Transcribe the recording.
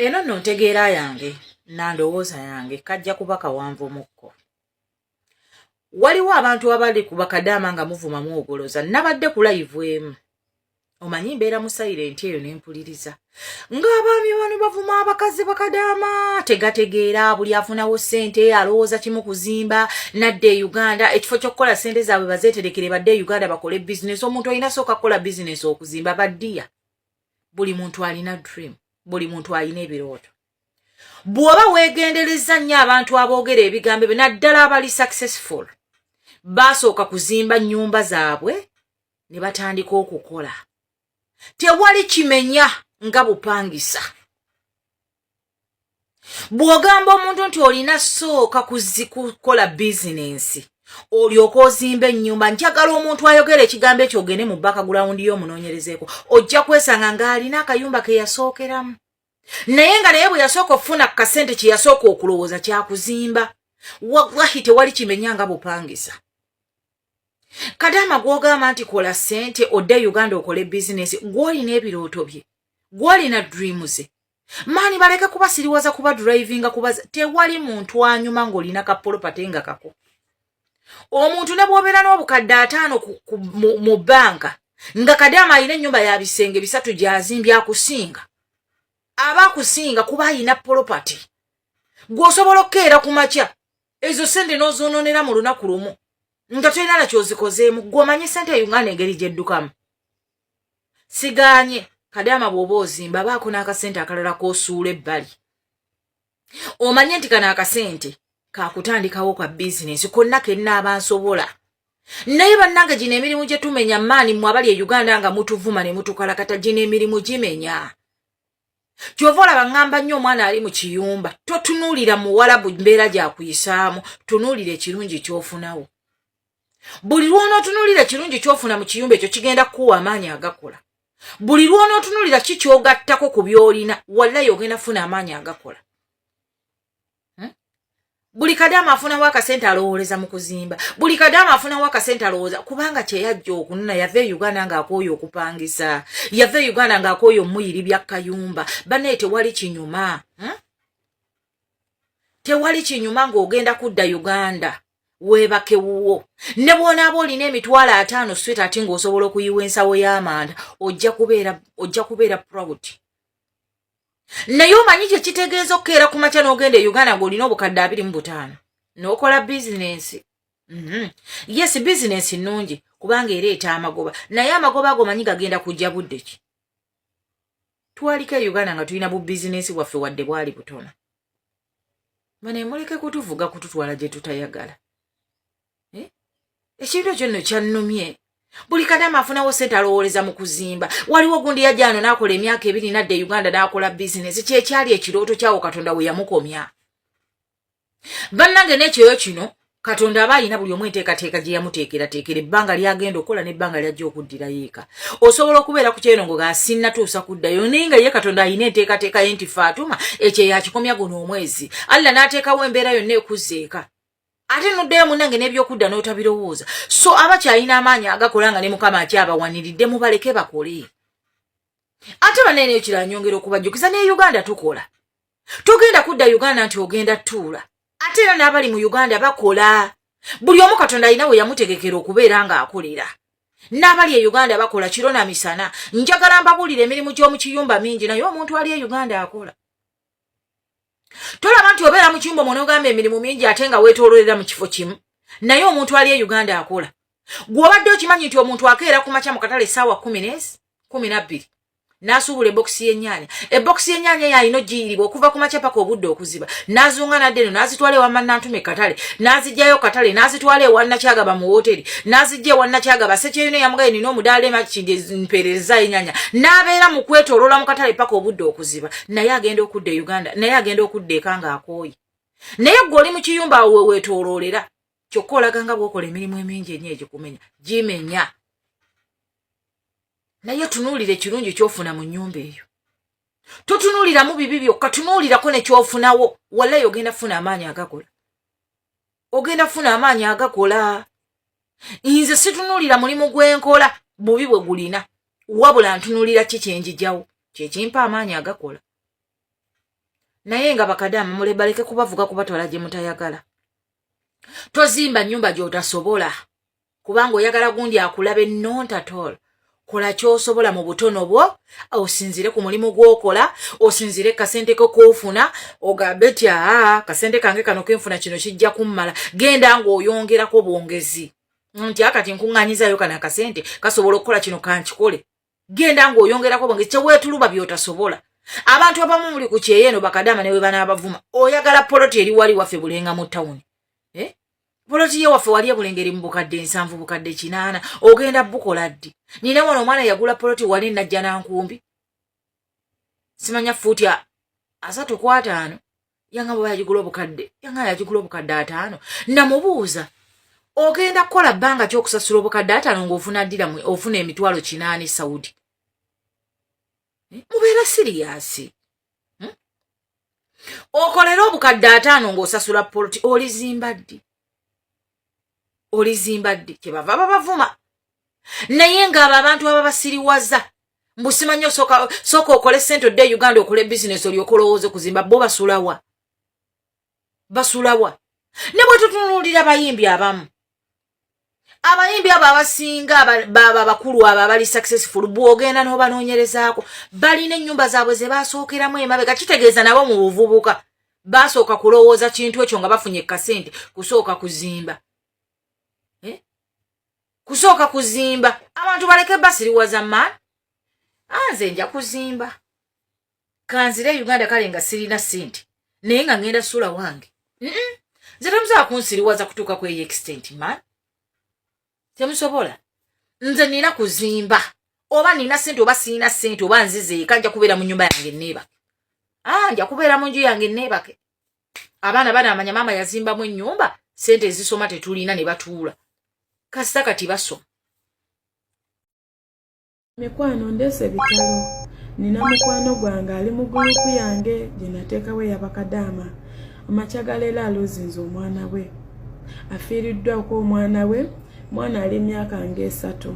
Eno nno ntegeera yange nandowooza yange kajja kuba kawanvu mukko. Waliwo abantu abali ku Kadama nga muvuma muogoloza nabadde ku live emu. Omanyi mbeera mu silent eyo nempuliriza. Ng'abaami bano bavuma abakazi ba Kadama tegategeera buli afunawo ssente alowooza kimu kuzimba nadde e Uganda ekifo ky'okukola ssente zaabwe bazeeterekere badde e Uganda bakole business. Omuntu alina sooka kukola business okuzimba baddiya. Buli muntu alina dream. Buli muntu alina ebirooto. Bw'oba weegendereza nnyo abantu aboogera ebigambo bye naddala abali successful basooka kuzimba nnyumba zaabwe ne batandika okukola. Tewali kimenya nga bupangisa. Bw'ogamba omuntu nti olina sooka kukola bizinensi olyoka ozimba ennyumba, njagala omuntu ayogera ekigambo ekyo ogende mu background y'omunoonyerezeeko ojja kwesanga ng'alina akayumba ke yasookeramu. Naye nga naye bwe yasooka okufuna kasente kye yasooka okulowooza kyakuzimba. Wallahi tewali kimenya nga bupangisa. Kadama gw'ogamba nti kola ssente odde Uganda okole bizinesi, gw'olina ebirooto bye, gw'olina dreams ze. Maani baleke kubasiriwaza kuba drivinga kuba tewali muntu anyuma ng'olina kapolopate nga kako. Omuntu ne bw'obeera n'obukadde 5 mu banka nga Kadama alina ennyumba ya bisenge 3 gy'azimbye akusinga. Aba kusinga kuba alina polopate. Gw'osobola okukeera ku makya ezo ssente n'ozoononera mu lunaku lumu nga tolina na kyozikozeemu. Gw'omanyi ssente e Uganda engeri gy'eddukamu. Sigaanye Kadama bw'oba ozimba baako n'akasente akalala k'osuula ebbali. Omanye nti kano akasente kaakutandikawo ka bizinensi konna kenna abansobola. Naye bannange gino emirimu gye tumenya maani mmwe abali e Uganda nga mutuvuma ne mutukalakata gino emirimu gimenya. Kyova olaba ngamba nnyo omwana ali mu kiyumba totunuulira muwalabu mbeera gyakuyisaamu, tunuulira ekirungi ky'ofunawo. Buli lw'onootunuulira ekirungi ky'ofuna mu kiyumba ekyo kigenda kukuwa amaanyi agakola. Buli lw'onootunuulira kikyogattako ku by'olina wallahi ogenda funa amaanyi agakola. Buli Kadama afunawo akasente alowooleza mu kuzimba. Buli Kadama afunawo akasente alowooza kubanga kye yajja okunona yava e Uganda ng'akooye okupangisa. Yava e Uganda ng'akooye omuyiri bya kayumba. Bannaye tewali kinyuma. Tewali kinyuma ng'ogenda kudda Uganda. Weebake wuwo. Ne bw'onaaba olina emitwalo 5 swit ate ng'osobola okuyiwa ensawo y'amanda ojja kubeera proud. Naye omanyi kye kitegeeza okukeera ku makya n'ogenda e Uganda ng'olina obukadde 25 n'okola bizinensi. Yes, bizinensi nnungi kubanga ereeta amagoba, naye amagoba ago manyi gagenda kujja budde ki? Twaliko e Uganda nga tulina bu bizinensi bwaffe wadde bwali butono. Bane muleke kutuvuga kututwala gye tutayagala. Ekintu kyonna kyannumye. Buli Kadama afunawo ssente alowooleza mu kuzimba. Waliwo gundi yajja ano n'akola emyaka 2 nadde Uganda n'akola bizinesi. Kyekyali ekirooto kyawo Katonda we yamukomya. Bannange n'ekyoyo kino Katonda aba alina buli omu enteekateeka gye yamuteekerateekera ebbanga lyagenda okukola n'ebbanga lyajja okuddirayo eka. Osobola okubeera ku kyenongo nga sinnatuusa kuddayo naye nga ye Katonda alina enteekateeka ye nti Faatuma ekyo yakikomya guno omwezi. Allah n'ateekawo embeera yonna ekuzza eka. Ate noddeyo munnange n'ebyokudda n'otabirowooza. So abakyalina amaanyi agakola nga ne Mukama akyabawaniridde mubaleke bakole. Ate banene ekira nyongera okubajjukiza ne Uganda tukola. Togenda kudda Uganda nti ogenda tuula. Ate era n'abali mu Uganda bakola. Buli omu Katonda alina we yamutegekera okubeera ng'akolera. N'abali e Uganda bakola kiro na misana. Njagala mbabuulira emirimu gy'omu kiyumba mingi naye omuntu ali e Uganda akola. Tolaba nti obeera mu kiyumba monogamba emirimu mingi ate nga weetooloolera mu kifo kimu. Naye omuntu ali e Uganda akola. Gw'obadde okimanyi nti omuntu akeera ku makya mu katale essaawa 12 n'asuubula ebokisi y'ennyaanya. Ebokisi y'ennyaanya yalina ogiyiribwa okuva ku makya paka obudde okuziba. N'azunga nadde eno n'azitwala ewa Mannantume katale. N'azijjayo katale n'azitwala ewa Nakyagaba mu woteri. N'azijja ewa Nakyagaba Sekyerino yamugaye nina omudaala emakindi mpeereza ennyaanya. N'abeera mu kwetooloola mu katale paka obudde okuziba. Naye agenda okudda e Uganda. Naye agenda okudda eka ng'akooye. Naye gwe oli mu kiyumba awo weetooloolera. Kyokka olaga nga bw'okola emirimu emingi ennyo egikumenya. Gimenya. Naye tunuulira ekirungi ky'ofuna mu nnyumba eyo. Totunuuliramu bibi byokka, tunuulirako ne ky'ofunawo. Wallahi ogenda funa amaanyi agakola. Ogenda funa amaanyi agakola. Nze situnuulira mulimu gwenkola bubi bwe gulina. Wabula ntunuulira ki kye njigyawo. Kye kimpa amaanyi agakola. naye nga bakadama mulebaleke kubavuga kubatwala gye mutayagala. Tozimba nyumba gy'otasobola kubanga oyagala gundi akulabe not at all. Kola ky'osobola mu butono bwo, osinzire ku mulimu gw'okola, osinzire kasente ko koofuna, ogambe ti kasente kange kano kenfuna kino kijja kummala. Genda ng'oyongerako bwongezi. Nti akati nkuŋŋanyizayo kana kasente kasobola okukola kino kankikole. Genda ng'oyongerako bwongezi kyeweetuluba by'otasobola. Abantu abamu muli ku kyeyeeno bakadama ne bwe banaabavuma. Oyagala poloti eri wali waffe bulenga mu tawuni. Poloti ye waffe wali ebulengeri mu bukadde 7 bukadde 8 ogenda bukola ddi? Nina wano omwana yagula poloti wali najja nankumbi. Simanya fuuti 3.5 yanga bwe yagigula obukadde. Yanga yagigula obukadde 5. Namubuuza ogenda kukola bbanga ky'okusasula obukadde 5 ng'ofuna ddira ofuna emitwalo 8 Saudi. Mubeera siriyasi. Okolera obukadde 5 ng'osasula poloti olizimba ddi? Olizimba ddi? Kyebava babavuma. Naye ng'abo abantu ababasiriwaza mbusimanyo soka okole sente odde Uganda okole business oli okolowooza kuzimba bo basulawa. Basulawa. Ne bwe tutunuulira abayimbi abamu. Abayimbi abo abasinga baba bakulu abo abali successful bw'ogenda n'obanoonyerezaako balina ennyumba zaabwe ze baasookeramu emabega kitegeeza nabo mu buvubuka basooka kulowooza kintu ekyo nga bafunye kasente kusooka kuzimba. Kusooka kuzimba. Abantu baleke basiriwaza man. Nze nja kuzimba. Kanzire Uganda kale nga sirina sente. Naye nga ngenda sula wange. Nze temusobola kunsiriwaza kutuuka ku extent man. Temusobola. Nze nina kuzimba. Oba nina sente oba sirina sente oba nzize kanja kubeera mu nyumba yange neebake. Nja kubeera mu nju yange neebake. Abaana banaamanya maama yazimbamu ennyumba sente ezisoma tetulina ne batuula. Kasita kati baso. Mikwano ndese bitalo. Nina mukwano gwange ali mu gulupu yange gye nateekawo ey'abakadama. Amakyagaleero aloozinze omwana we. Afiiriddwako omwana we, mwana ali emyaka nga 3.